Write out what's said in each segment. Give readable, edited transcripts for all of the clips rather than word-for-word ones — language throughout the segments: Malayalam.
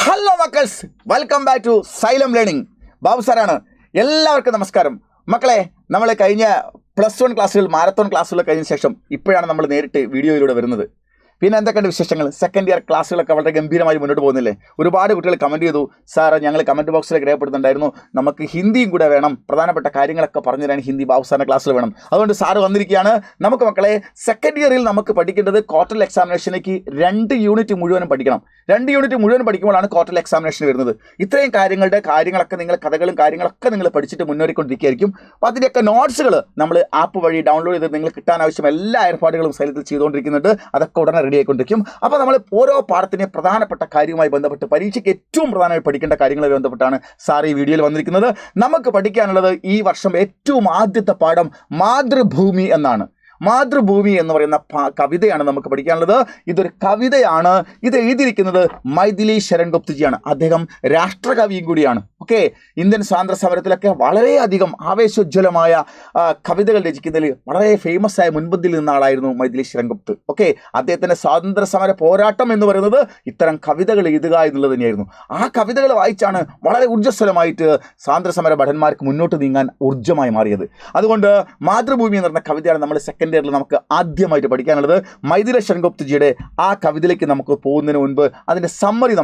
ഹലോ മക്കൾസ്, welcome back to Xylem learning. Babu സാറാണ്. എല്ലാവർക്കും നമസ്കാരം. മക്കളെ, നമ്മൾ കഴിഞ്ഞ +1 ക്ലാസ്സുകൾ, മാരത്തോൺ ക്ലാസ്സുകൾ കഴിഞ്ഞ ശേഷം ഇപ്പോഴാണ് നമ്മൾ നേരിട്ട് വീഡിയോയിലൂടെ വരുന്നത്. പിന്നെ എന്തൊക്കെയുണ്ട് വിശേഷങ്ങൾ? സെക്കൻഡ് ഇയർ ക്ലാസ്സുകളൊക്കെ വളരെ ഗംഭീരമായി മുന്നോട്ട് പോകുന്നില്ലേ? ഒരുപാട് കുട്ടികൾ കമൻറ്റ് ചെയ്തു, സാർ ഞങ്ങൾ കമൻറ്റ് ബോക്സിലേക്ക് രേഖപ്പെടുത്തുന്നുണ്ടായിരുന്നു, നമുക്ക് ഹിന്ദിയും കൂടെ വേണം, പ്രധാനപ്പെട്ട കാര്യങ്ങളൊക്കെ പറഞ്ഞു തരാൻ ഹിന്ദി ബാബു സാറിൻ്റെ ക്ലാസ്സിൽ വേണം. അതുകൊണ്ട് സാറ് വന്നിരിക്കുകയാണ്. നമുക്ക് മക്കളെ സെക്കൻഡ് ഇയറിൽ നമുക്ക് പഠിക്കേണ്ടത് ക്വാർട്ടർ എക്സാമിനേഷനിലേക്ക് 2 യൂണിറ്റ് മുഴുവനും പഠിക്കണം. 2 യൂണിറ്റ് മുഴുവൻ പഠിക്കുമ്പോഴാണ് ക്വാർട്ടർ എക്സാമിനേഷൻ വരുന്നത്. ഇത്രയും കാര്യങ്ങളൊക്കെ നിങ്ങൾ കഥകളും കാര്യങ്ങളൊക്കെ നിങ്ങൾ പഠിച്ചിട്ട് മുന്നേറിക്കൊണ്ടിരിക്കുകയായിരിക്കും. അപ്പോൾ അതിൻ്റെയൊക്കെ നോട്ട്സുകൾ നമ്മൾ ആപ്പ് വഴി ഡൗൺലോഡ് ചെയ്ത് നിങ്ങൾ കിട്ടാൻ ആവശ്യം എല്ലാ ഏർപ്പാടുകളും സൈലത്തിൽ ചെയ്തുകൊണ്ടിരിക്കുന്നുണ്ട്. അതൊക്കെ ഉടനെ റെഡി ആയിക്കൊണ്ടിരിക്കും. അപ്പോൾ നമ്മൾ ഓരോ പാഠത്തിൻ്റെ പ്രധാനപ്പെട്ട കാര്യവുമായി ബന്ധപ്പെട്ട് പരീക്ഷയ്ക്ക് ഏറ്റവും പ്രധാനമായി പഠിക്കേണ്ട കാര്യങ്ങളുമായി ബന്ധപ്പെട്ടാണ് സാർ ഈ വീഡിയോയിൽ വന്നിരിക്കുന്നത്. നമുക്ക് പഠിക്കാനുള്ളത് ഈ വർഷം ഏറ്റവും ആദ്യത്തെ പാഠം മാതൃഭൂമി എന്നാണ്. മാതൃഭൂമി എന്ന് പറയുന്ന കവിതയാണ് നമുക്ക് പഠിക്കാനുള്ളത്. ഇതൊരു കവിതയാണ്. ഇത് എഴുതിയിരിക്കുന്നത് മൈഥിലി ശരൺ ഗുപ്തജിയാണ്. അദ്ദേഹം രാഷ്ട്രകവിയും കൂടിയാണ്. ഓക്കെ, ഇന്ത്യൻ സ്വാതന്ത്ര്യ സമരത്തിലൊക്കെ വളരെയധികം ആവേശോജ്വലമായ കവിതകൾ രചിക്കുന്നതിൽ വളരെ ഫേമസ് ആയ മുൻപന്തിയിൽ നിന്ന ആളായിരുന്നു മൈഥിലി ശരൺ ഗുപ്ത. ഓക്കെ, അദ്ദേഹത്തിൻ്റെ സ്വാതന്ത്ര്യ സമര പോരാട്ടം എന്ന് പറയുന്നത് ഇത്തരം കവിതകൾ എഴുതുക എന്നുള്ളത് തന്നെയായിരുന്നു. ആ കവിതകൾ വായിച്ചാണ് വളരെ ഊർജ്ജസ്വലമായിട്ട് സ്വാതന്ത്ര്യ സമര ഭടന്മാർക്ക് മുന്നോട്ട് നീങ്ങാൻ ഊർജ്ജമായി മാറിയത്. അതുകൊണ്ട് മാതൃഭൂമി എന്ന് പറഞ്ഞ കവിതയാണ് നമ്മൾ സെക്കൻഡ് ഇയറിൽ നമുക്ക് ആദ്യമായിട്ട് പഠിക്കാനുള്ളത്. മൈഥിലി ശരൺ ഗുപ്തജിയുടെ ആ കവിതയിലേക്ക് നമുക്ക് പോകുന്നതിന് മുൻപ് അതിൻ്റെ സമ്മറി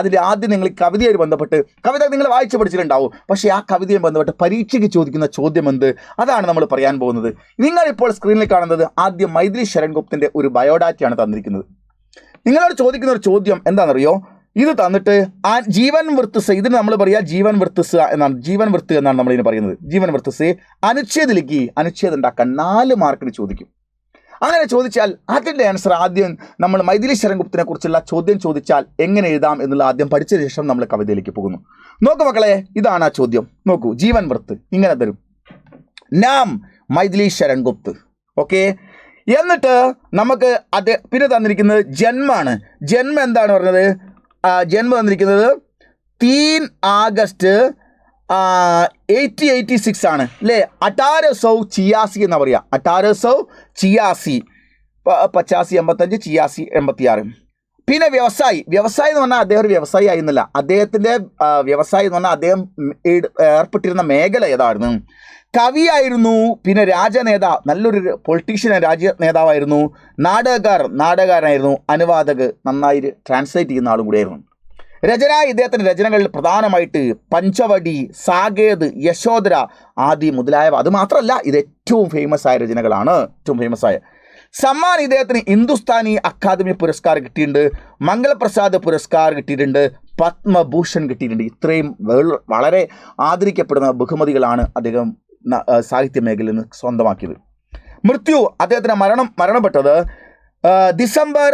അതിൻ്റെ ആദ്യം നിങ്ങൾ കവിതയായി ബന്ധപ്പെട്ട് കവിത നിങ്ങൾ വായിച്ച് പഠിച്ചിട്ടുണ്ടാവും. പക്ഷേ ആ കവിതയുമായി ബന്ധപ്പെട്ട് പരീക്ഷയ്ക്ക് ചോദിക്കുന്ന ചോദ്യം എന്ത്, അതാണ് നമ്മൾ പറയാൻ പോകുന്നത്. നിങ്ങളിപ്പോൾ സ്ക്രീനിൽ കാണുന്നത് ആദ്യം മൈഥിലി ശരൺ ഗുപ്തൻ്റെ ഒരു ബയോഡാറ്റയാണ് തന്നിരിക്കുന്നത്. നിങ്ങളോട് ചോദിക്കുന്ന ഒരു ചോദ്യം എന്താണെന്നറിയോ? ഇത് തന്നിട്ട് ജീവൻ വൃത്തസ്, ഇതിന് നമ്മൾ പറയുക ജീവൻ വൃത്തസ് എന്നാണ്, ജീവൻ വൃത്ത് എന്നാണ് നമ്മളിതിന് പറയുന്നത്. ജീവൻ വൃത്തസ് അനുച്ഛേദിലേക്ക് അനുച്ഛേദം ഉണ്ടാക്കാൻ 4 മാർക്കിന് ചോദിക്കും. അങ്ങനെ ചോദിച്ചാൽ അതിൻ്റെ ആൻസർ ആദ്യം നമ്മൾ മൈഥിലി ശരൺ ഗുപ്തനെ കുറിച്ചുള്ള ചോദ്യം ചോദിച്ചാൽ എങ്ങനെ എഴുതാം എന്നുള്ള ആദ്യം പഠിച്ച ശേഷം നമ്മൾ കവിതയിലേക്ക് പോകുന്നു. നോക്കൂ മക്കളെ, ഇതാണ് ആ ചോദ്യം. നോക്കൂ, ജീവൻ വൃത്ത് ഇങ്ങനെ തരും, നാം മൈഥിലി ശരൺ ഗുപ്ത. ഓക്കെ, എന്നിട്ട് നമുക്ക് അത് പിന്നെ തന്നിരിക്കുന്നത് ജന്മാണ്. ജന്മം എന്താണ് പറഞ്ഞത്? ജന്മം തന്നിരിക്കുന്നത് 3 ആഗസ്റ്റ് 1886 ആണ് അല്ലേ? 1886 എന്നാ പറയുക. 1886, 85, 85, 86, 86. പിന്നെ വ്യവസായി എന്ന് പറഞ്ഞാൽ അദ്ദേഹം ഒരു വ്യവസായി ആയിരുന്നില്ല. അദ്ദേഹത്തിൻ്റെ വ്യവസായി എന്ന് പറഞ്ഞാൽ അദ്ദേഹം ഏർപ്പെട്ടിരുന്ന മേഖല ഏതായിരുന്നു? കവിയായിരുന്നു. പിന്നെ രാജനേതാവ്, നല്ലൊരു പൊളിറ്റീഷ്യൻ, രാജ്യ നേതാവായിരുന്നു. നാടകകാരനായിരുന്നു. അനുവാദക്, നന്നായി ട്രാൻസ്ലേറ്റ് ചെയ്യുന്ന ആളും കൂടിയായിരുന്നു. ഇദ്ദേഹത്തിൻ്റെ രചനകളിൽ പ്രധാനമായിട്ട് പഞ്ചവടി, സാകേത്, യശോധര ആദി മുതലായവ. അതുമാത്രമല്ല, ഇത് ഏറ്റവും ഫേമസ് ആയ രചനകളാണ്. ഏറ്റവും ഫേമസ് ആയ സമ്മാൻ ഇദ്ദേഹത്തിന് ഹിന്ദുസ്ഥാനി അക്കാദമി പുരസ്കാരം കിട്ടിയിട്ടുണ്ട്, മംഗളപ്രസാദ് പുരസ്കാരം കിട്ടിയിട്ടുണ്ട്, പത്മഭൂഷൺ കിട്ടിയിട്ടുണ്ട്. ഇത്രയും വളരെ ആദരിക്കപ്പെടുന്ന ബഹുമതികളാണ് അദ്ദേഹം സാഹിത്യ മേഖലയിൽ നിന്ന് സ്വന്തമാക്കിയത്. മൃത്യു, അദ്ദേഹത്തിന് മരണപ്പെട്ടത് ഡിസംബർ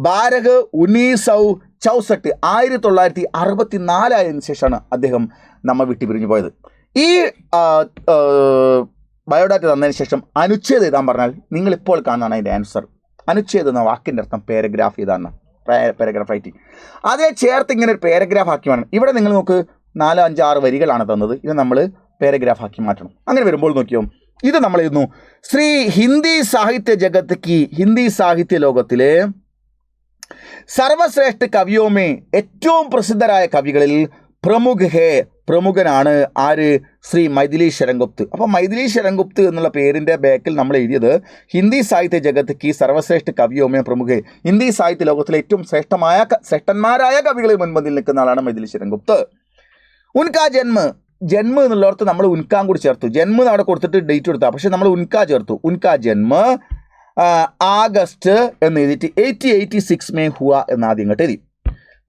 12, 1964, 1964 ആയതിനു ശേഷമാണ് അദ്ദേഹം നമ്മെ വിട്ടു പിരിഞ്ഞു പോയത്. ഈ ബയോഡാറ്റ തന്നതിന് ശേഷം അനുച്ഛേദം എഴുതാൻ പറഞ്ഞാൽ നിങ്ങളിപ്പോൾ കാണുന്നതാണ് അതിൻ്റെ ആൻസർ. അനുച്ഛേദം എന്ന വാക്കിൻ്റെ അർത്ഥം പാരഗ്രാഫ് ഇതാണ്, പാരഗ്രാഫ് റൈറ്റിംഗ്. അതേ ചേർത്ത് ഇങ്ങനെ ഒരു പാരഗ്രാഫ് ആക്കി മാറ്റണം. ഇവിടെ നിങ്ങൾ നോക്ക്, 4, 5, 6 വരികളാണ് തന്നത്. ഇത് നമ്മൾ പാരഗ്രാഫ് ആക്കി മാറ്റണം. അങ്ങനെ വരുമ്പോൾ നോക്കിയോ, ഇത് നമ്മൾ എഴുതുന്നു, ശ്രീ ഹിന്ദി സാഹിത്യ ജഗത്ത് ഹിന്ദി സാഹിത്യ ലോകത്തിലെ സർവശ്രേഷ്ഠ കവിയോമേ, ഏറ്റവും പ്രസിദ്ധരായ കവികളിൽ പ്രമുഖനാണ് ആര്? ശ്രീ മൈഥിലി ശരൺ ഗുപ്ത. അപ്പോൾ മൈഥിലി ശരൺ ഗുപ്ത എന്നുള്ള പേരിൻ്റെ ബാക്കിൽ നമ്മൾ എഴുതിയത് ഹിന്ദി സാഹിത്യ ജഗത്ത് സർവശ്രേഷ്ഠ കവിയോമേ പ്രമുഖ, ഹിന്ദി സാഹിത്യ ലോകത്തിലെ ഏറ്റവും ശ്രേഷ്ഠന്മാരായ കവികളിൽ മുൻപന്തിൽ നിൽക്കുന്ന ആളാണ് മൈഥിലി ശരൺ ഗുപ്ത. ഉൻകാ ജന്മ എന്നുള്ളവർക്ക് നമ്മൾ ഉൻകാം കൂടി ചേർത്തു. ജന്മ അവിടെ കൊടുത്തിട്ട് ഡേറ്റ് കൊടുത്താൽ, പക്ഷെ നമ്മൾ ഉൻകാ ചേർത്തു. ഉൻകാ ജന്മ ആഗസ്റ്റ് എന്ന് എഴുതിയിട്ട് 1886 മേ ഹുവ എന്ന് ആദ്യം ഇങ്ങോട്ട് എഴുതി.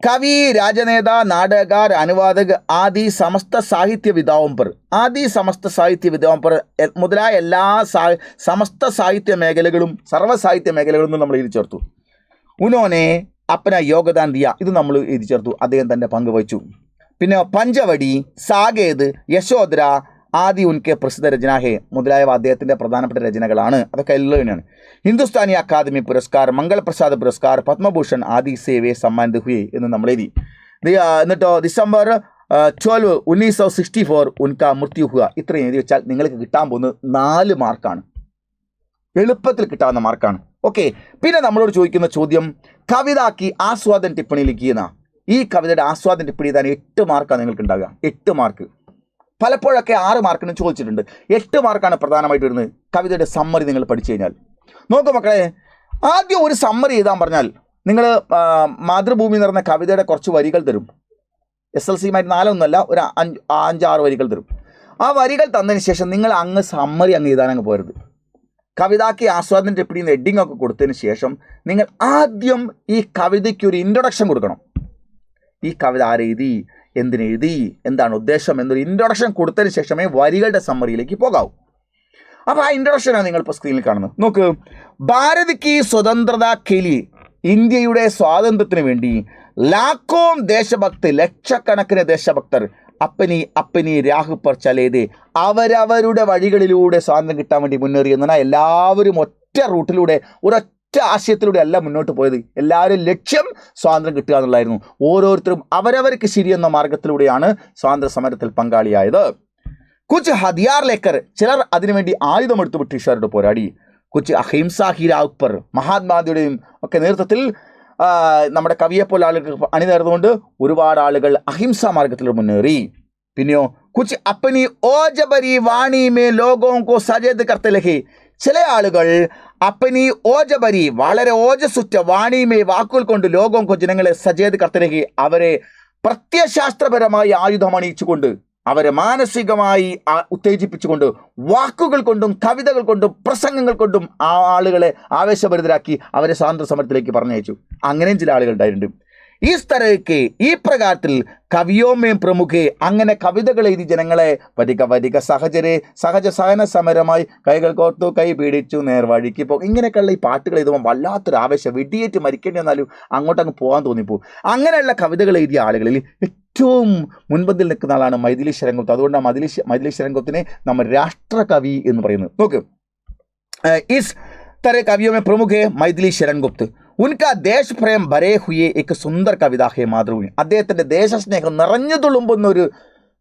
കവി, രാജനേതാ, നാടകകാർ, അനുവാദക് ആദി സമസ്ത സാഹിത്യ വിദ്വാൻ पर, ആദി സമസ്ത സാഹിത്യ വിദ്വാൻ पर മുതലായ എല്ലാ സമസ്ത സാഹിത്യ മേഖലകളും സർവ്വസാഹിത്യ മേഖലകളും നമ്മൾ എഴുതി ചേർത്തു. ഉനോനെ അപ്പന യോഗദാൻ ദിയ, ഇത് നമ്മൾ എഴുതി ചേർത്തു, അദ്ദേഹം തന്നെ പങ്കുവച്ചു. പിന്നെ പഞ്ചവടി, സാകേത്, യശോധര ആദി ഉൻകെ പ്രസിദ്ധ രചനാഹേ മുതലായവ അദ്ദേഹത്തിൻ്റെ പ്രധാനപ്പെട്ട രചനകളാണ്. അതൊക്കെ എല്ലാം തന്നെയാണ്. ഹിന്ദുസ്ഥാനി അക്കാദമി പുരസ്കാർ, മംഗളപ്രസാദ് പുരസ്കാർ, പത്മഭൂഷൺ ആദി സേവേ സമ്മാനിത് ഹുയേ എന്ന് നമ്മൾ എഴുതി. എന്നിട്ടോ ഡിസംബർ 12, 1964 ഉൻകാ മൃത്യു ഹുവ. ഇത്രയും എഴുതി വെച്ചാൽ നിങ്ങൾക്ക് കിട്ടാൻ പോകുന്നത് 4 മാർക്കാണ്. എളുപ്പത്തിൽ കിട്ടാവുന്ന മാർക്കാണ്. ഓക്കെ, പിന്നെ നമ്മളോട് ചോദിക്കുന്ന ചോദ്യം കവിതാക്കി ആസ്വാദൻ ടിപ്പണി ലിഖിയെന്ന. ഈ കവിതയുടെ ആസ്വാദനം പിടിതാൻ 8 മാർക്കാണ് നിങ്ങൾക്ക് ഉണ്ടാകുക. 8 മാർക്ക്. പലപ്പോഴൊക്കെ 6 മാർക്കിനും ചോദിച്ചിട്ടുണ്ട്. 8 മാർക്കാണ് പ്രധാനമായിട്ട് വരുന്നത് കവിതയുടെ സമ്മറി നിങ്ങൾ പഠിച്ചു കഴിഞ്ഞാൽ. നോക്കൂ മക്കളെ, ആദ്യം ഒരു സമ്മറി എഴുതാൻ പറഞ്ഞാൽ നിങ്ങൾ മാതൃഭൂമി എന്ന് പറഞ്ഞ കവിതയുടെ കുറച്ച് വരികൾ തരും. SLC-മായിട്ട് 4 ഒന്നുമല്ല, ഒരു 5-6 വരികൾ തരും. ആ വരികൾ തന്നതിന് ശേഷം നിങ്ങൾ അങ്ങ് സമ്മറി അങ്ങ് എഴുതാനങ്ങ് പോരുത്. കവിതാക്ക് ആസ്വാദനം ടിപ്പിടിന്ന് ഹെഡിങ് ഒക്കെ കൊടുത്തതിന് ശേഷം നിങ്ങൾ ആദ്യം ഈ കവിതയ്ക്ക് ഒരു ഇൻട്രൊഡക്ഷൻ കൊടുക്കണം. ഈ കവിത ആരെഴുതി, എന്തിനെഴുതി, എന്താണ് ഉദ്ദേശം എന്നൊരു ഇൻട്രൊഡക്ഷൻ കൊടുത്തതിന് ശേഷമേ വരികളുടെ സമ്മറിയിലേക്ക് പോകാവൂ. അപ്പോൾ ആ ഇൻട്രൊഡക്ഷനാണ് നിങ്ങളിപ്പോൾ സ്ക്രീനിൽ കാണുന്നത്. നോക്ക്, ഭാരതിക്ക് സ്വതന്ത്രത കേലി, ഇന്ത്യയുടെ സ്വാതന്ത്ര്യത്തിന് വേണ്ടി ലാഖോം ദേശഭക്ത്, ലക്ഷക്കണക്കിന് ദേശഭക്തർ അപ്പനി രാഹു പർ ചലേതേ, അവരവരുടെ വഴികളിലൂടെ സ്വാതന്ത്ര്യം കിട്ടാൻ വേണ്ടി മുന്നേറി. എന്നാൽ എല്ലാവരും ഒറ്റ റൂട്ടിലൂടെ, ഒരൊറ്റ ആശയത്തിലൂടെ അല്ല മുന്നോട്ട് പോയത്. എല്ലാവരും ലക്ഷ്യം സ്വാതന്ത്ര്യം കിട്ടുക എന്നുള്ളതായിരുന്നു. ഓരോരുത്തരും അവരവർക്ക് ശരിയെന്ന മാർഗത്തിലൂടെയാണ് സ്വാതന്ത്ര്യ സമരത്തിൽ പങ്കാളിയായത്. കുച്ച് ഹദിയാർ ലേക്കർ, ചിലർ അതിനുവേണ്ടി ആയുധമെടുത്ത് ബ്രിട്ടീഷുകാരോട് പോരാടി. കുച്ച് അഹിംസാ ഹിരാപ്പർ, മഹാത്മാഗാന്ധിയുടെയും ഒക്കെ നേതൃത്വത്തിൽ നമ്മുടെ കവിയെപ്പോലെ ആളുകൾ അണിനിരന്നുകൊണ്ട് ഒരുപാട് ആളുകൾ അഹിംസാ മാർഗത്തിൽ മുന്നേറി. പിന്നെയോ കുച്ച് അപ്പനി ഓജബരി വാണി മേ ലോകോം കോ സജേദ് കർത്തെ ലഹി, ചില ആളുകൾ അപ്പനി ഓജബരി, വളരെ ഓജസ്സുറ്റ വാണിമേ, വാക്കുകൾ കൊണ്ട് ലോകം കോ ജനങ്ങളെ സജേദ് കർത്തെ ലഹി, അവരെ പ്രത്യയശാസ്ത്രപരമായി ആയുധമണിയിച്ചുകൊണ്ട്, അവരെ മാനസികമായി ഉത്തേജിപ്പിച്ചുകൊണ്ട്, വാക്കുകൾ കൊണ്ടും കവിതകൾ കൊണ്ടും പ്രസംഗങ്ങൾ കൊണ്ടും ആ ആളുകളെ ആവേശഭരിതരാക്കി അവരെ സ്വാതന്ത്ര്യ സമരത്തിലേക്ക് പറഞ്ഞയച്ചു. അങ്ങനെയും ചില ആളുകൾ ഉണ്ടായിട്ടുണ്ട്. ഈ സ്ഥലക്ക് ഈ പ്രകാരത്തിൽ കവിയോമേം പ്രമുഖേ, അങ്ങനെ കവിതകൾ എഴുതി ജനങ്ങളെ വരിക സഹജ സഹന സമരമായി കൈകൾ കോർത്തു കൈ പീഡിച്ചു നേർവഴിക്ക് പോകും. ഇങ്ങനെയൊക്കെയുള്ള ഈ പാട്ടുകൾ എഴുതുമ്പോൾ വല്ലാത്തൊരു ആവേശം, വെടിയേറ്റ് മരിക്കേണ്ടി വന്നാലും അങ്ങോട്ടങ്ങ് പോകാൻ തോന്നിപ്പോകും. അങ്ങനെയുള്ള കവിതകൾ എഴുതിയ ആളുകളിൽ ഏറ്റവും മുൻപന്തിൽ നിൽക്കുന്ന ആളാണ് മൈഥിലി ശരംഗുപ്ത. അതുകൊണ്ടാണ് മൈഥിലി ശരംഗുപ്തനെ നമ്മൾ രാഷ്ട്രകവി എന്ന് പറയുന്നത്. നോക്ക്, ഇസ് തര കവിയോ മേ പ്രമുഖേ മൈഥിലി ശരംഗുപ്ത്, ഉൻകാ ദേശ് പ്രേം ഭരേ ഹുയെ എക്ക് സുന്ദർ കവിത ഹേ മാതൃഭൂമി, അദ്ദേഹത്തിൻ്റെ ദേശസ്നേഹം നിറഞ്ഞു തുളുമ്പുന്ന ഒരു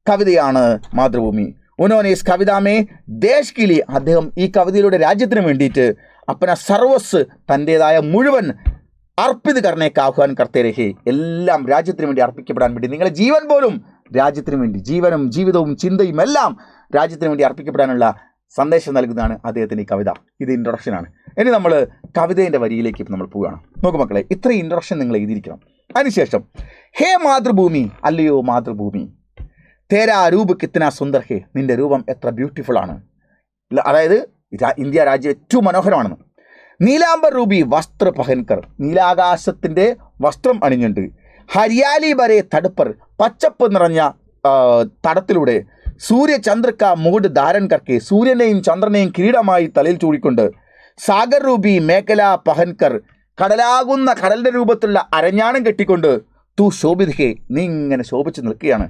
കവിതയാണ് മാതൃഭൂമി. ഉനോനെ ഇസ് കവിതാമേ ദേശ് കിലി, അദ്ദേഹം ഈ കവിതയിലൂടെ രാജ്യത്തിന് വേണ്ടിയിട്ട് അപ്പന സർവസ്, തൻ്റേതായ മുഴുവൻ അർപ്പിത് കർണേക്ക് ആഹ്വാൻ കർത്തേ രഹേ, എല്ലാം രാജ്യത്തിന് വേണ്ടി അർപ്പിക്കപ്പെടാൻ വേണ്ടി, നിങ്ങളെ ജീവൻ പോലും രാജ്യത്തിന് വേണ്ടി, ജീവനും ജീവിതവും ചിന്തയും എല്ലാം രാജ്യത്തിന് വേണ്ടി അർപ്പിക്കപ്പെടാനുള്ള സന്ദേശം നൽകുന്നതാണ് അദ്ദേഹത്തിൻ്റെ ഈ കവിത. ഇത് ഇൻട്രൊഡക്ഷനാണ്. ഇനി നമ്മൾ കവിതേൻ്റെ വരിയിലേക്ക് നമ്മൾ പോവുകയാണ്. നോക്കൂ മക്കളെ, ഇത്രയും ഇൻട്രൊഡക്ഷൻ നിങ്ങൾ എഴുതിയിരിക്കണം. അതിനുശേഷം ഹേ മാതൃഭൂമി, അല്ലയോ മാതൃഭൂമി, തേരാ രൂപ് കിത്തന സുന്ദർ ഹേ, നിൻ്റെ രൂപം എത്ര ബ്യൂട്ടിഫുൾ ആണ്. അതായത് ഇന്ത്യ രാജ്യം ഏറ്റവും മനോഹരമാണെന്ന്. നീലാംബർ രൂപി വസ്ത്ര പഹൻകർ, നീലാകാശത്തിൻ്റെ വസ്ത്രം അണിഞ്ഞുണ്ട്. ഹരിയാലി വരെ തടുപ്പർ, പച്ചപ്പ് നിറഞ്ഞ തടത്തിലൂടെ. സൂര്യ ചന്ദ്രക്ക മൂട് ധാരൻ കർക്കെ, സൂര്യനെയും ചന്ദ്രനെയും കിരീടമായി തലയിൽ ചൂടിക്കൊണ്ട്. സാഗർ രൂപി മേഖല പഹൻകർ, കടലാകുന്ന കടലിൻ്റെ രൂപത്തിലുള്ള അരഞ്ഞാണം കെട്ടിക്കൊണ്ട്. തൂ ശോഭിത് ഹേ, നീ ഇങ്ങനെ ശോഭിച്ച് നിൽക്കുകയാണ്.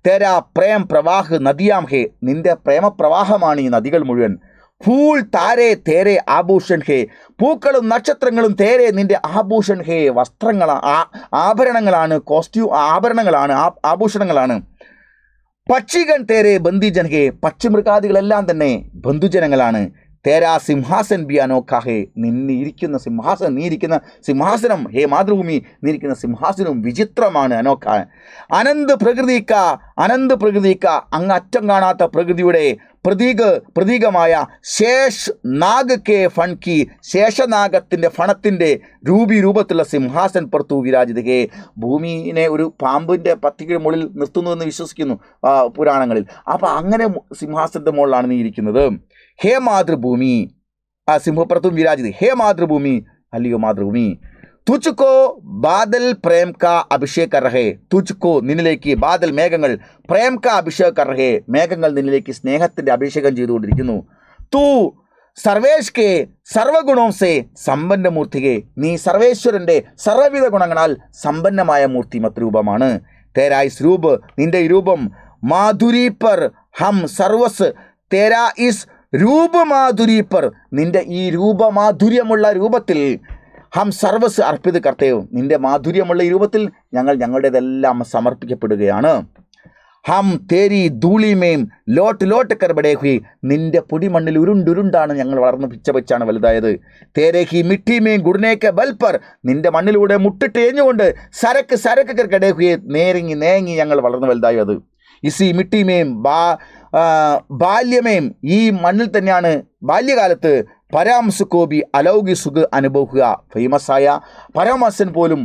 തേരാ പ്രേം പ്രവാഹ് നദിയാം ഹേ, നിന്റെ പ്രേമപ്രവാഹമാണ് ഈ നദികൾ മുഴുവൻ. ഫൂൾ താരേ തേരെ ആഭൂഷൺ ഹേ, പൂക്കളും നക്ഷത്രങ്ങളും തേരെ നിന്റെ ആഭൂഷൺ ഹേ, ആഭരണങ്ങളാണ്, ആഭരണങ്ങളാണ്, ആഭൂഷണങ്ങളാണ്. പക്ഷികൾ തേരെ ബന്ദിജൻ ഹേ, പക്ഷിമൃഗാദികളെല്ലാം തന്നെ ബന്ധുജനങ്ങളാണ്. തേരാ സിംഹാസൻ ബി അനോഖാ ഹേ, നീ ഇരിക്കുന്ന സിംഹാസനം ഹേ മാതൃഭൂമി, നീ ഇരിക്കുന്ന സിംഹാസനവും വിചിത്രമാണ്, അനോഖ. അനന്ത് പ്രകൃതിക്ക, അങ്ങ് അറ്റം കാണാത്ത പ്രകൃതിയുടെ പ്രതീകമായ ശേഷ് നാഗ് കെ ഫൺകി, ശേഷനാഗത്തിൻ്റെ ഫണത്തിൻ്റെ രൂപത്തിലുള്ള സിംഹാസൻ പുറത്തു വിരാജിത ഹേ, ഭൂമിനെ ഒരു പാമ്പിൻ്റെ പത്തികയുടെ മുകളിൽ നിർത്തുന്നുവെന്ന് വിശ്വസിക്കുന്നു പുരാണങ്ങളിൽ. അപ്പോൾ അങ്ങനെ സിംഹാസനത്തിൻ്റെ മുകളിലാണ് നീ ഇരിക്കുന്നത്. ഹേ മാതൃഭൂമി, ആ സിംഹപ്പുറത്തും വിരാജിത, ഹേ മാതൃഭൂമി, അല്ലയോ മാതൃഭൂമി. തുച്ച്കോ ബാദൽ പ്രേം കാ അഭിഷേക് കർ രഹേ, തുച്ച്കോ നിന്നിലേക്ക്, ബാദൽ മേഘങ്ങൾ, പ്രേം കാ അഭിഷേക് കർ രഹേ, മേഘങ്ങൾ നിന്നിലേക്ക് സ്നേഹത്തിൻ്റെ അഭിഷേകം ചെയ്തുകൊണ്ടിരിക്കുന്നു. തൂ സർവേഷ് കെ സർവഗുണോം സേ സമ്പന്ന മൂർത്തികെ, നീ സർവേശ്വരൻ്റെ സർവ്വവിധ ഗുണങ്ങളാൽ സമ്പന്നമായ മൂർത്തിമത് രൂപമാണ്. തേരാ ഇസ് രൂപ്, നിന്റെ ഈ രൂപം. മാധുരി പർ ഹം സർവസ്, തേരാ ഇസ് രൂപ് മാധുരി പർ, നിന്റെ ഈ മാധുര്യമുള്ള രൂപത്തിൽ. ഹം സർവസ് അർപ്പിത് കർത്തേവ്, നിന്റെ മാധുര്യമുള്ള ഈ രൂപത്തിൽ ഞങ്ങൾ ഞങ്ങളുടേതെല്ലാം സമർപ്പിക്കപ്പെടുകയാണ്. ഹം തേരി ധൂളിമേം ലോട്ട് ലോട്ട് കർബടേ ഹുയി, നിന്റെ പൊടിമണ്ണിൽ ഉരുണ്ടുരുണ്ടാണ് ഞങ്ങൾ വളർന്ന് പിച്ച വെച്ചാണ് വലുതായത്. തേരേഹി മിട്ടിമേം ഗുഡ്നേക്ക ബൽപ്പർ, നിന്റെ മണ്ണിലൂടെ മുട്ടിട്ട് എഞ്ഞുകൊണ്ട് സരക്ക് സരക്ക് കർക്കടേ ഹുയെ, നേങ്ങി ഞങ്ങൾ വളർന്ന് വലുതായി. അത് ഇസി മിട്ടിമേം ബാല്യമേം, ഈ മണ്ണിൽ തന്നെയാണ് ബാല്യകാലത്ത് പരാംസുക്കോബി അലൗകി സുഖ അനുഭവിക്കുക. ഫേമസായ പരാമർശൻ പോലും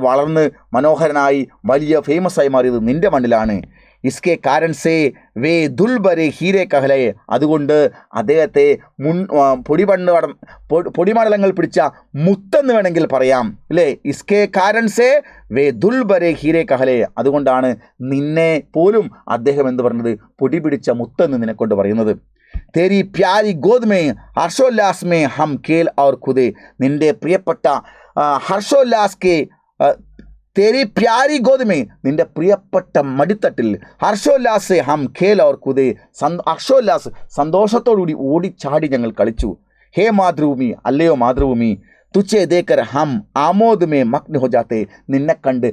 വളർന്ന് മനോഹരനായി വലിയ ഫേമസായി മാറിയത് നിന്റെ മണ്ണിലാണ്. ഇസ്കെ കാരൻ സേ വേ ദുൽബരെ ഹീരെ കഹലയെ, അതുകൊണ്ട് അദ്ദേഹത്തെ പൊടിമണ്ഡലങ്ങൾ പിടിച്ച മുത്തെന്ന് വേണമെങ്കിൽ പറയാം അല്ലേ. ഇസ്കെ കാരൻ സേ വേ ദുൽബരെ ഹീരെ കഹലയെ, അതുകൊണ്ടാണ് നിന്നെ പോലും അദ്ദേഹം എന്ന് പറഞ്ഞത് പൊടി പിടിച്ച മുത്തെന്ന് നിന്നെക്കൊണ്ട് പറയുന്നത്. തേരി പ്യാരി ഗോദ്മേ ഹർഷോല്ലാസ് മേ ഹം കേൽ ഔർ ഖുദേ, നിന്റെ പ്രിയപ്പെട്ട ഹർഷോല്ലാസ് കെ തേരി പ്യാരി ഗോദ്മേ, നിന്റെ പ്രിയപ്പെട്ട മടിത്തട്ടിൽ ഹർഷോല്ലാസ് ഹം ഖേൽ ഔർ ഖുദേ, ഹർഷോല്ലാസ് സന്തോഷത്തോടുകൂടി ഓടിച്ചാടി ഞങ്ങൾ കളിച്ചു. ഹേ മാതൃഭൂമി, അല്ലയോ മാതൃഭൂമി, തുച്ചേ ദേക്കർ ഹം ആമോദമേ മഗ്ന ഹോ ജാത്തെ, നിന്നെ കണ്ട്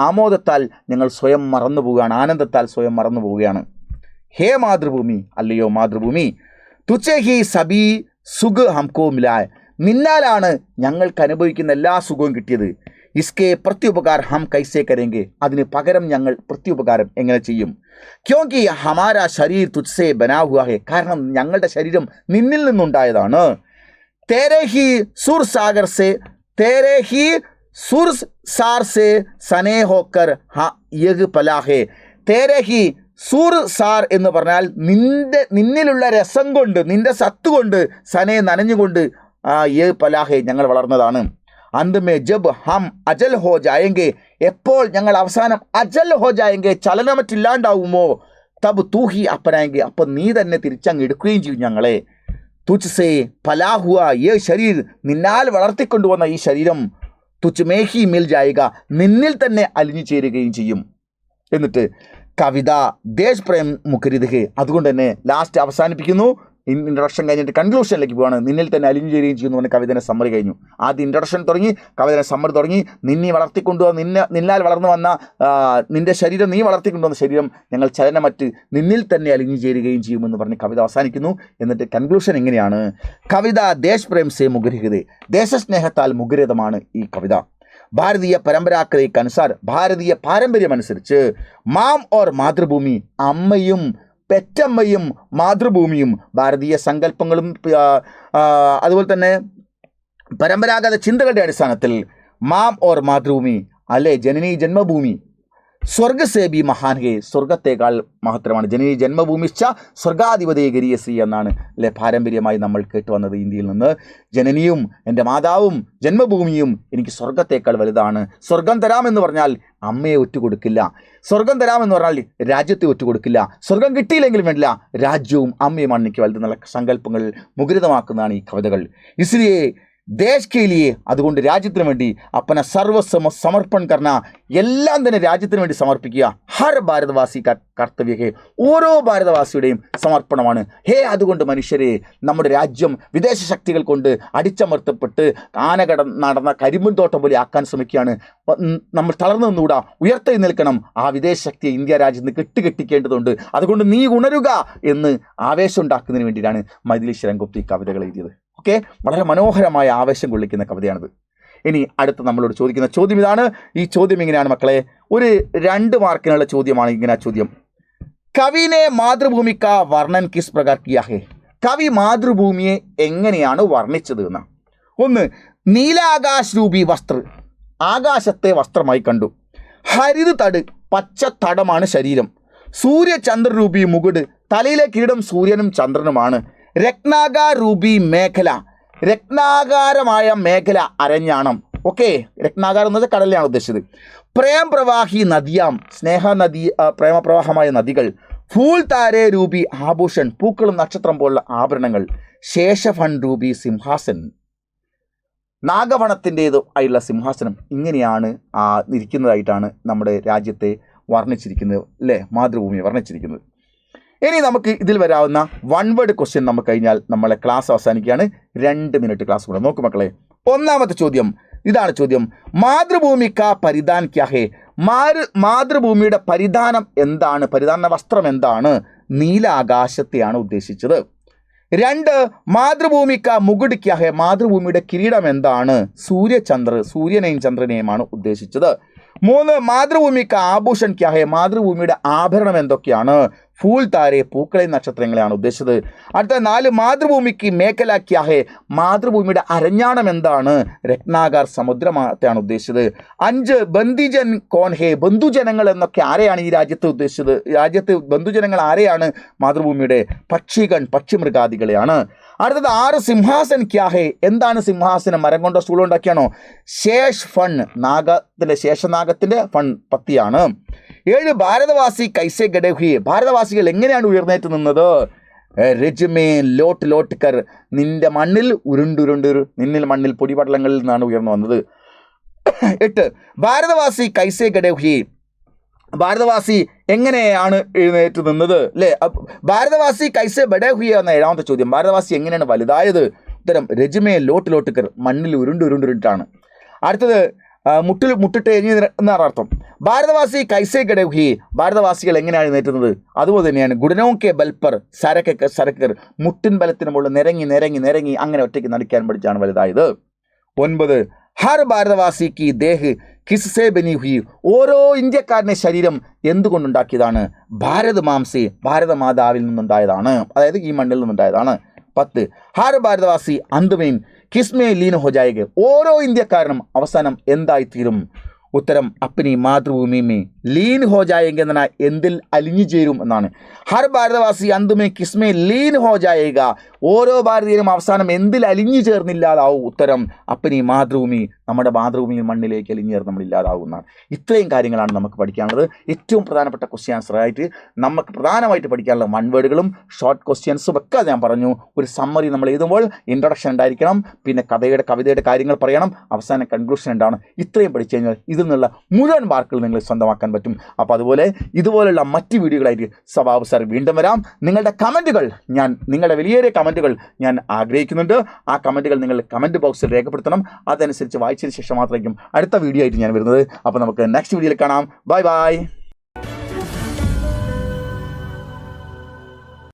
ആമോദത്താൽ ഞങ്ങൾ സ്വയം മറന്നു പോവുകയാണ്, ആനന്ദത്താൽ സ്വയം മറന്നു പോവുകയാണ്. ഹേ മാതൃഭൂമി, അല്ലയോ മാതൃഭൂമി, തുച്ചേ ഹി സബി സുഖ് ഹംകോ മിലായ്, നിന്നാലാണ് ഞങ്ങൾക്ക് അനുഭവിക്കുന്ന എല്ലാ സുഖവും കിട്ടിയത്. ഇസ്കെ പ്രത്യുപകാർ ഹം കൈസേ കരേങ്കെ, അതിന് പകരം ഞങ്ങൾ പ്രത്യുപകാരം എങ്ങനെ ചെയ്യും. ക്യോങ്കി ഹമാര ശരീർ തുച്ഛേ ബനാ ഹുവാ ഹെ, കാരണം ഞങ്ങളുടെ ശരീരം നിന്നിൽ നിന്നുണ്ടായതാണ്. തേരേ ഹി സുർ സാഗർ സേ തേരേ ഹി സുർ സാർ സേ സനേ ഹോക്കർ യഗ് പലാഹേ. തേരേ ഹി സൂർ സാർ എന്ന് പറഞ്ഞാൽ നിന്നിലുള്ള രസം കൊണ്ട്, നിന്റെ സത്ത് കൊണ്ട്, സനെ നനഞ്ഞുകൊണ്ട് യേ പലാഹെ ഞങ്ങൾ വളർന്നതാണ്. അന്തമേ ജബ് ഹം അജൽ ഹോ ജായെങ്കെ, എപ്പോൾ ഞങ്ങൾ അവസാനം അജൽ ഹോ ജായെങ്കെ ചലനമറ്റില്ലാണ്ടാവുമോ, തബ് തൂഹി അപ്പനായെങ്കിൽ അപ്പം നീ തന്നെ തിരിച്ചങ്ങ് എടുക്കുകയും ചെയ്യും ഞങ്ങളെ. തുച്ഛസേ പലാഹുവ യേ ശരീർ, നിന്നാൽ വളർത്തിക്കൊണ്ടുവന്ന ഈ ശരീരം തുച്ഛ് മേഹി മിൽ ജായിക, നിന്നിൽ തന്നെ അലിഞ്ഞു ചേരുകയും ചെയ്യും. എന്നിട്ട് കവിത ദേശ് പ്രേം മുഖരിത് ഹെ, അതുകൊണ്ട് തന്നെ ലാസ്റ്റ് അവസാനിപ്പിക്കുന്നു. ഇൻട്രൊഡക്ഷൻ കഴിഞ്ഞിട്ട് കൺക്ലൂഷനിലേക്ക് പോവാണ്. നിന്നിൽ തന്നെ അലിഞ്ഞു ചേരുകയും ചെയ്യുന്നു പറഞ്ഞ കവിതയുടെ സമ്മറി കഴിഞ്ഞു. ആദ്യം ഇൻട്രൊഡക്ഷൻ തുടങ്ങി, കവിതയുടെ സമ്മറി തുടങ്ങി. നിന്നെ വളർത്തിക്കൊണ്ടുവന്ന നിന്നാൽ വളർന്നു വന്ന നിന്റെ ശരീരം, നീ വളർത്തിക്കൊണ്ടുവന്ന ശരീരം ഞങ്ങൾ ചലനമറ്റ് നിന്നിൽ തന്നെ അലിഞ്ഞു ചേരുകയും ചെയ്യുമെന്ന് പറഞ്ഞ് കവിത അവസാനിക്കുന്നു. എന്നിട്ട് കൺക്ലൂഷൻ എങ്ങനെയാണ്? കവിത ദേശ് പ്രേം സേ മുഖരിത്, ദേശസ്നേഹത്താൽ മുഖരിതമാണ് ഈ കവിത. ഭാരതീയ പരമ്പരാക്കതയ്ക്ക് അനുസാർ, ഭാരതീയ പാരമ്പര്യമനുസരിച്ച് മാം ഓർ മാതൃഭൂമി, അമ്മയും പെറ്റമ്മയും മാതൃഭൂമിയും ഭാരതീയ സങ്കല്പങ്ങളും അതുപോലെ തന്നെ പരമ്പരാഗത ചിന്തകളുടെ അടിസ്ഥാനത്തിൽ മാം ഓർ മാതൃഭൂമി അല്ലെ ജനനി ജന്മഭൂമി സ്വർഗസേബി മഹാൻ ഹേ, സ്വർഗത്തേക്കാൾ മഹത്തരമാണ്. ജനനി ജന്മഭൂമിശ്ച സ്വർഗാധിപതേ ഗരീയശ്രീ എന്നാണ് അല്ലെ പാരമ്പര്യമായി നമ്മൾ കേട്ടുവന്നത് ഇന്ത്യയിൽ നിന്ന്. ജനനിയും എൻ്റെ മാതാവും ജന്മഭൂമിയും എനിക്ക് സ്വർഗത്തേക്കാൾ വലുതാണ്. സ്വർഗം തരാമെന്ന് പറഞ്ഞാൽ അമ്മയെ ഒറ്റുകൊടുക്കില്ല, സ്വർഗം തരാമെന്ന് പറഞ്ഞാൽ രാജ്യത്തെ ഒറ്റുകൊടുക്കില്ല, സ്വർഗം കിട്ടിയില്ലെങ്കിലും വേണ്ടില്ല രാജ്യവും അമ്മയുമാണ് എനിക്ക് വലുതെന്നുള്ള സങ്കല്പങ്ങൾ മുഖരിതമാക്കുന്നതാണ് ഈ കവിതകൾ. ഇസ്ലിയേ ദേശ് കെ ലിയെ, അതുകൊണ്ട് രാജ്യത്തിന് വേണ്ടി അപ്പന സമർപ്പൺ കർണ, എല്ലാം തന്നെ രാജ്യത്തിന് വേണ്ടി സമർപ്പിക്കുക. ഹർ ഭാരതവാസി കർത്തവ്യ ഹേ, ഓരോ ഭാരതവാസിയുടെയും സമർപ്പണമാണ്. അതുകൊണ്ട് മനുഷ്യരെ, നമ്മുടെ രാജ്യം വിദേശ ശക്തികൾ കൊണ്ട് അടിച്ചമർത്തപ്പെട്ട് നടന്ന കരിമ്പൻ തോട്ടം പോലെ ആക്കാൻ ശ്രമിക്കുകയാണ്. നമ്മൾ തളർന്നു നിന്നുകൂടാ, ഉയർത്തെഴുന്നേൽക്കണം. ആ വിദേശ ശക്തിയെ ഇന്ത്യ രാജ്യത്ത് നിന്ന് കെട്ടിക്കെട്ടിക്കേണ്ടതുണ്ട്. അതുകൊണ്ട് നീ ഉണരുക എന്ന് ആവേശം ഉണ്ടാക്കുന്നതിന് വേണ്ടിയിട്ടാണ് മൈഥിലി ശരൺഗുപ്ത ഈ കവിതകൾ എഴുതിയത്. ഓക്കെ, വളരെ മനോഹരമായ ആവേശം കൊള്ളിക്കുന്ന കവിതയാണിത്. ഇനി അടുത്ത് നമ്മളോട് ചോദിക്കുന്ന ചോദ്യം ഇതാണ്. ഈ ചോദ്യം ഇങ്ങനെയാണ് മക്കളെ, ഒരു 2 മാർക്കിനുള്ള ചോദ്യമാണ്. ഇങ്ങനെ ചോദ്യം, കവിനെ മാതൃഭൂമിക്ക വർണ്ണൻ കിസ് പ്രകാർ കിയാ ഹേ, കവി മാതൃഭൂമിയെ എങ്ങനെയാണ് വർണ്ണിച്ചത് എന്ന്. 1, നീലാകാശ് രൂപി വസ്ത്ര, ആകാശത്തെ വസ്ത്രമായി കണ്ടു. ഹരിത് തട്, പച്ച തടമാണ് ശരീരം. സൂര്യചന്ദ്രരൂപി മുകുട്, തലയിലെ കിരീടം സൂര്യനും ചന്ദ്രനുമാണ്. രത്നാകാർ രൂപി മേഖല, രത്നാകാരമായ മേഖല അരഞ്ഞാണം. ഓക്കെ, രത്നാകാരം എന്ന് വെച്ചാൽ കടലിലാണ് ഉദ്ദേശിച്ചത്. പ്രേം പ്രവാഹി നദിയാം, സ്നേഹനദി, പ്രേമപ്രവാഹമായ നദികൾ. ഫൂൽ താരേ രൂപി ആഭൂഷൺ, പൂക്കളും നക്ഷത്രം പോലുള്ള ആഭരണങ്ങൾ. ശേഷഫൺ രൂപി സിംഹാസൻ, നാഗവണത്തിൻ്റേത് ആയുള്ള സിംഹാസനം. ഇങ്ങനെയാണ് ഇരിക്കുന്നതായിട്ടാണ് നമ്മുടെ രാജ്യത്തെ വർണ്ണിച്ചിരിക്കുന്നത് അല്ലേ, മാതൃഭൂമിയെ വർണ്ണിച്ചിരിക്കുന്നത്. ഇനി നമുക്ക് ഇതിൽ വരാവുന്ന 1 വേർഡ് ക്വസ്റ്റ്യൻ നമുക്ക് കഴിഞ്ഞാൽ നമ്മളെ ക്ലാസ് അവസാനിക്കുകയാണ്. 2 മിനിറ്റ് ക്ലാസ് കൂടെ. നോക്കൂ മക്കളെ, 1ാമത്തെ ചോദ്യം ഇതാണ് ചോദ്യം. മാതൃഭൂമിക്ക പരിധാൻ ക്യാ ഹേ, മാതൃഭൂമിയുടെ പരിധാനം എന്താണ്? പരിധാന വസ്ത്രം എന്താണ്? നീലാകാശത്തെയാണ് ഉദ്ദേശിച്ചത്. 2 മാതൃഭൂമിക്ക മുകുട് ക്യാ ഹെ, മാതൃഭൂമിയുടെ കിരീടം എന്താണ്? സൂര്യനെയും ചന്ദ്രനെയുമാണ് ഉദ്ദേശിച്ചത്. 3 മാതൃഭൂമിക്ക ആഭൂഷൺ ക്യാ ഹെ, മാതൃഭൂമിയുടെ ആഭരണം എന്തൊക്കെയാണ്? ഫൂൽ താരെ, പൂക്കളെയും നക്ഷത്രങ്ങളെയാണ് ഉദ്ദേശിച്ചത്. അടുത്ത 4 മാതൃഭൂമിക്ക് മേഖല ക്യാ ഹെ, മാതൃഭൂമിയുടെ അരഞ്ഞാണം എന്താണ്? രത്നാകർ, സമുദ്രത്തെയാണ് ഉദ്ദേശിച്ചത്. 5 ബന്ദിജൻ കോൺ ഹെ, ബന്ധുജനങ്ങൾ എന്നൊക്കെ ആരെയാണ് ഈ രാജ്യത്ത് ഉദ്ദേശിച്ചത്? രാജ്യത്ത് ബന്ധുജനങ്ങൾ ആരെയാണ്? മാതൃഭൂമിയുടെ പക്ഷിമൃഗാദികളെയാണ്. അടുത്തത് 6 സിംഹാസൻ ക്യാ ഹെ, എന്താണ് സിംഹാസനം? മരം കൊണ്ടോ സ്റ്റൂൾ ഉണ്ടാക്കിയാണോ? ശേഷ് ഫൺ, ശേഷനാഗത്തിന്റെ ഫൺ പത്തിയാണ്. 7 ഭാരതവാസി കൈസെ ഗഡെ ഹുയെ, ഭാരതവാസികൾ എങ്ങനെയാണ് ഉയർന്നേറ്റ് നിന്നത്? രജ്മേ ലോട്ട് ലോട്ട് കർ, നിന്റെ മണ്ണിൽ മണ്ണിൽ പൊടിപടലങ്ങളിൽ നിന്നാണ് ഉയർന്നു വന്നത്. 8 ഭാരതവാസി കൈസെ ഗഡെ ഹുയെ, ഭാരതവാസി എങ്ങനെയാണ് എഴുന്നേറ്റ് നിന്നത്? അല്ലേ, ഭാരതവാസി കൈസെ ബഡേ ഹുയെ എന്ന 7ാമത്തെ ചോദ്യം. ഭാരതവാസി എങ്ങനെയാണ് വലുതായത്? ഉത്തരം രജ്മേ ലോട്ട് ലോട്ട് കർ, മണ്ണിൽ ഉരുണ്ടിട്ടാണ്. അടുത്തത് മുട്ടിട്ട് എഴുതി എന്നാണ് അർത്ഥം. ഭാരതവാസി കൈസെ ഗഡെ ഹുയെ, ഭാരതവാസികൾ എങ്ങനെയാണ് എഴുന്നേറ്റുന്നത്? അതുപോലെ തന്നെയാണ് ഗുഡനോ കെ ബൽപ്പർ സരക്കർ, മുട്ടിൻ ബലത്തിന് മുകളിൽ നിരങ്ങി അങ്ങനെ ഒറ്റയ്ക്ക് നടിക്കാൻ പഠിച്ചാണ് വലുതായത്. 9 ഹർ ഭാരതവാസി കി ദേഹ് കിസ്സെ ബനി ഹുയി, ഓരോ ഇന്ത്യക്കാരൻ്റെ ശരീരം എന്തുകൊണ്ടുണ്ടാക്കിയതാണ്? ഭാരതമാതാവിൽ നിന്നുണ്ടായതാണ്, അതായത് ഈ മണ്ണിൽ നിന്നുണ്ടായതാണ്. 10 ഹർ ഭാരതവാസി അന്തുമേൻ കിസ്മേ ലീൻ ഹോ ജായേഗ, ഓരോ ഇന്ത്യക്കാരനും അവസാനം എന്തായിത്തീരും? ഉത്തരം അപ്പനി മാതൃഭൂമി മേ ലീൻ ഹോ ജായേഗ എന്നാണ്, എന്തിൽ അലിഞ്ഞു ചേരും എന്നാണ്. ഹർ ഭാരതവാസി അന്തുമേ കിസ്മേ ലീൻ ഹോ ജായേഗ, ഓരോ ഭാരതീയനും അവസാനം എന്തിൽ അലിഞ്ഞു ചേർന്നില്ലാതാവും? ഉത്തരം അപ്പനി മാതൃഭൂമി, നമ്മുടെ മാതൃഭൂമിയിൽ മണ്ണിലേക്ക് അലിഞ്ഞു ചേർന്ന് നമ്മൾ ഇല്ലാതാവുന്നതാണ്. ഇത്രയും കാര്യങ്ങളാണ് നമുക്ക് പഠിക്കാനുള്ളത്. ഏറ്റവും പ്രധാനപ്പെട്ട ക്വസ്റ്റ്യൻ ആൻസർ ആയിട്ട് നമുക്ക് പ്രധാനമായിട്ട് പഠിക്കാനുള്ള 1 വേർഡുകളും ഷോർട്ട് ക്വസ്റ്റ്യൻസും ഒക്കെ ഞാൻ പറഞ്ഞു. ഒരു സമ്മറി നമ്മൾ എഴുതുമ്പോൾ ഇൻട്രൊഡക്ഷൻ ഉണ്ടായിരിക്കണം, പിന്നെ കവിതയുടെ കാര്യങ്ങൾ പറയണം, അവസാനം കൺക്ലൂഷൻ ഉണ്ടാവണം. ഇത്രയും പഠിച്ചു കഴിഞ്ഞാൽ ഇതിൽ നിന്നുള്ള മുഴുവൻ മാർക്കുകൾ നിങ്ങൾ സ്വന്തമാക്കാൻ പറ്റും. അപ്പോൾ ഇതുപോലുള്ള മറ്റ് വീഡിയോകളായിട്ട് സബാബ് സാർ വീണ്ടും വരാം. നിങ്ങളുടെ വലിയ കമൻറ്റുകൾ ഞാൻ ആഗ്രഹിക്കുന്നുണ്ട്. ആ കമൻറ്റുകൾ നിങ്ങൾ കമൻറ്റ് ബോക്സിൽ രേഖപ്പെടുത്തണം. അതനുസരിച്ച് വായിച്ചതിന് ശേഷം മാത്രമായിരിക്കും അടുത്ത വീഡിയോ ആയിട്ട് ഞാൻ വരുന്നത്. അപ്പോൾ നമുക്ക് നെക്സ്റ്റ് വീഡിയോയിൽ കാണാം. ബൈ.